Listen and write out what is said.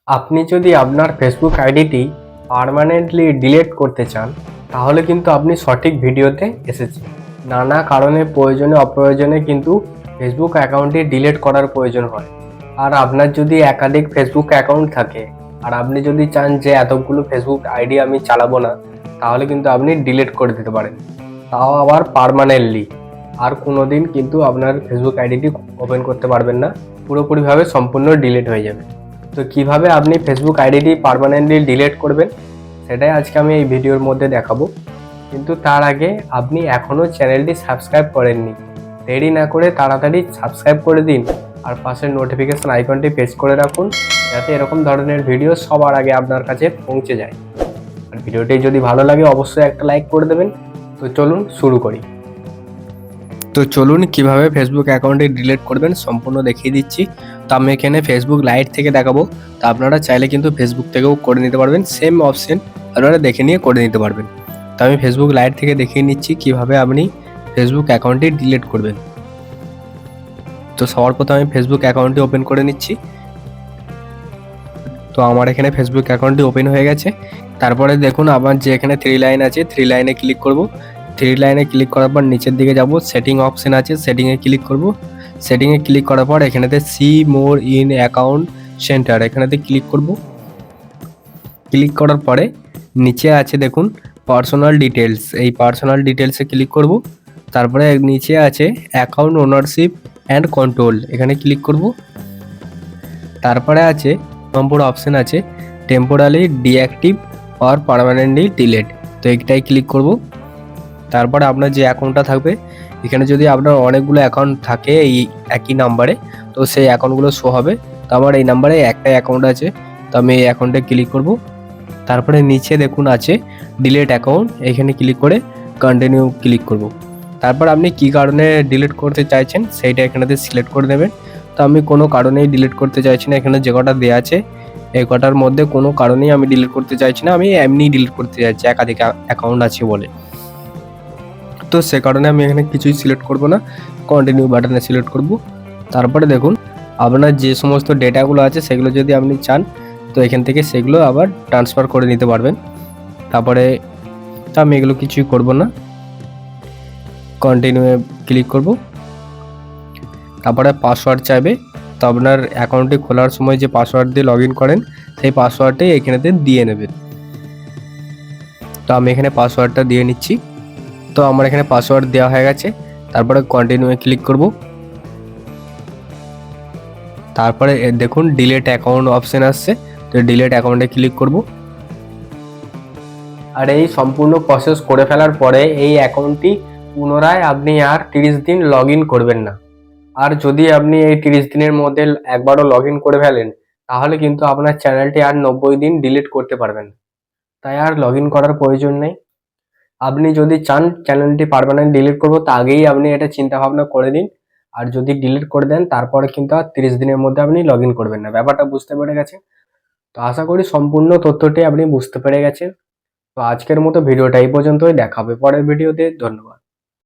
আপনি যদি আপনার ফেসবুক আইডিটি পার্মানেন্টলি ডিলিট করতে চান, তাহলে কিন্তু আপনি সঠিক ভিডিওতে এসেছেন। নানা কারণে প্রয়োজনে অপ্রয়োজনে কিন্তু ফেসবুক অ্যাকাউন্টটি ডিলিট করার প্রয়োজন হয়। আর আপনার যদি একাধিক ফেসবুক অ্যাকাউন্ট থাকে আর আপনি যদি চান যে এতগুলো ফেসবুক আইডি আমি চালাবো না, তাহলে কিন্তু আপনি ডিলিট করে দিতে পারেন, তাও আবার পার্মানেন্টলি। আর কোনোদিন কিন্তু আপনার ফেসবুক আইডিটি ওপেন করতে পারবেন না, পুরোপুরিভাবে সম্পূর্ণ ডিলিট হয়ে যাবে। তো কিভাবে আপনি ফেসবুক আইডিটি পার্মানেন্টলি ডিলিট করবেন, সেটাই আজকে আমি এই ভিডিওর মধ্যে দেখাবো। কিন্তু তার আগে আপনি এখনও চ্যানেলটি সাবস্ক্রাইব করেননি, দেরি না করে তাড়াতাড়ি সাবস্ক্রাইব করে দিন আর পাশের নোটিফিকেশন আইকনটি প্রেস করে রাখুন, যাতে এরকম ধরনের ভিডিও সবার আগে আপনার কাছে পৌঁছে যায়। আর ভিডিওটি যদি ভালো লাগে অবশ্যই একটা লাইক করে দেবেন। তো চলুন শুরু করি। তো চলুন কিভাবে ফেসবুক অ্যাকাউন্টটি ডিলিট করবেন সম্পূর্ণ দেখিয়ে দিচ্ছি। তো আমি এখানে ফেসবুক লাইট থেকে দেখাবো। তো আপনারা চাইলে কিন্তু ফেসবুক থেকেও করে নিতে পারবেন, সেম অপশন আপনারা দেখে নিয়ে করে নিতে পারবেন। তো আমি ফেসবুক লাইট থেকে দেখিয়ে নিচ্ছি কিভাবে আপনি ফেসবুক অ্যাকাউন্টটি ডিলিট করবেন। তো সবার প্রথমে আমি ফেসবুক অ্যাকাউন্টটি ওপেন করে নিচ্ছি। তো আমার এখানে ফেসবুক অ্যাকাউন্টটি ওপেন হয়ে গেছে। তারপরে দেখুন আমার যে এখানে 3 লাইন আছে, 3 লাইনে ক্লিক করব। 3 লাইনে ক্লিক করার পর নিচের দিকে যাব, সেটিং অপশন আছে, সেটিংয়ে ক্লিক করব। সেটিংয়ে ক্লিক করার পর এখানেতে see more in account centre, এখানেতে ক্লিক করব। ক্লিক করার পরে নিচে আছে দেখুন পার্সোনাল ডিটেলস, এই পার্সোনাল ডিটেলসে ক্লিক করব। তারপরে নিচে আছে অ্যাকাউন্ট ওনারশিপ অ্যান্ড কন্ট্রোল, এখানে ক্লিক করব। তারপরে আছে নম্বর অপশন আছে temporary deactive or permanently delete, তো এইটাই ক্লিক করব। তারপরে আপনার যে অ্যাকাউন্টটা থাকবে, এখানে যদি আপনার অনেকগুলো অ্যাকাউন্ট থাকে এই একই নাম্বারে, তো সেই অ্যাকাউন্টগুলো শো হবে। তো আমার এই নাম্বারে একটাই অ্যাকাউন্ট আছে, তো আমি এই অ্যাকাউন্টে ক্লিক করব। তারপরে নিচে দেখুন আছে ডিলিট অ্যাকাউন্ট, এখানে ক্লিক করে কন্টিনিউ ক্লিক করব। তারপর আপনি কী কারণে ডিলিট করতে চাইছেন সেইটা এখানেতে সিলেক্ট করে নেবেন। তো আমি কোনো কারণেই ডিলিট করতে চাইছি না, এখানে যে কটা দেওয়া আছে এই কটার মধ্যে কোনো কারণেই আমি ডিলিট করতে চাইছি না, আমি এমনিই ডিলিট করতে চাইছি একাধিক অ্যাকাউন্ট আছে বলে। তো সে কারণে আমি এখানে কিছুই সিলেক্ট করব না, কন্টিনিউ বাটনে সিলেক্ট করব। তারপরে দেখুন আপনার যে সমস্ত ডেটাগুলো আছে সেগুলো যদি আপনি চান, তো এখান থেকে সেগুলো আবার ট্রান্সফার করে নিতে পারবেন। তারপরে তো আমি এগুলো কিছুই করব না, কন্টিনিউয়ে ক্লিক করব। তারপরে পাসওয়ার্ড চাইবে, তো আপনার অ্যাকাউন্টটি খোলার সময় যে পাসওয়ার্ড দিয়ে লগ ইন করেন সেই পাসওয়ার্ডটাই এখানেতে দিয়ে নেবেন। তো আমি এখানে পাসওয়ার্ডটা দিয়ে নিচ্ছি। তো আমার এখানে পাসওয়ার্ড দেওয়া হয়ে গেছে। তারপরে কন্টিনিউয়ে ক্লিক করব। তারপরে দেখুন ডিলিট অ্যাকাউন্ট অপশন আসছে, তো ডিলিট অ্যাকাউন্টে ক্লিক করব। আর এই সম্পূর্ণ প্রসেস করে ফেলার পরে এই অ্যাকাউন্টটি পুনরায় আপনি আর 30 দিন লগ ইন করবেন না। আর যদি আপনি এই 30 দিনের মধ্যে একবারও লগ ইন করে ফেলেন, তাহলে কিন্তু আপনার চ্যানেলটি আর 90 দিন ডিলিট করতে পারবেন না। তাই আর লগ ইন করার প্রয়োজন নেই। আপনি যদি চান চ্যানেলটি পার্মানেন্ট ডিলিট করবো, তা আগেই আপনি এটা চিন্তা ভাবনা করে দিন। আর যদি ডিলিট করে দেন তারপরে কিন্তু আর 30 দিনের মধ্যে আপনি লগ ইন করবেন না। ব্যাপারটা বুঝতে পেরে গেছেন? তো আশা করি সম্পূর্ণ তথ্যটি আপনি বুঝতে পেরে গেছেন। তো আজকের মতো ভিডিওটা এই পর্যন্তই, দেখা হবে পরের ভিডিওতে। ধন্যবাদ।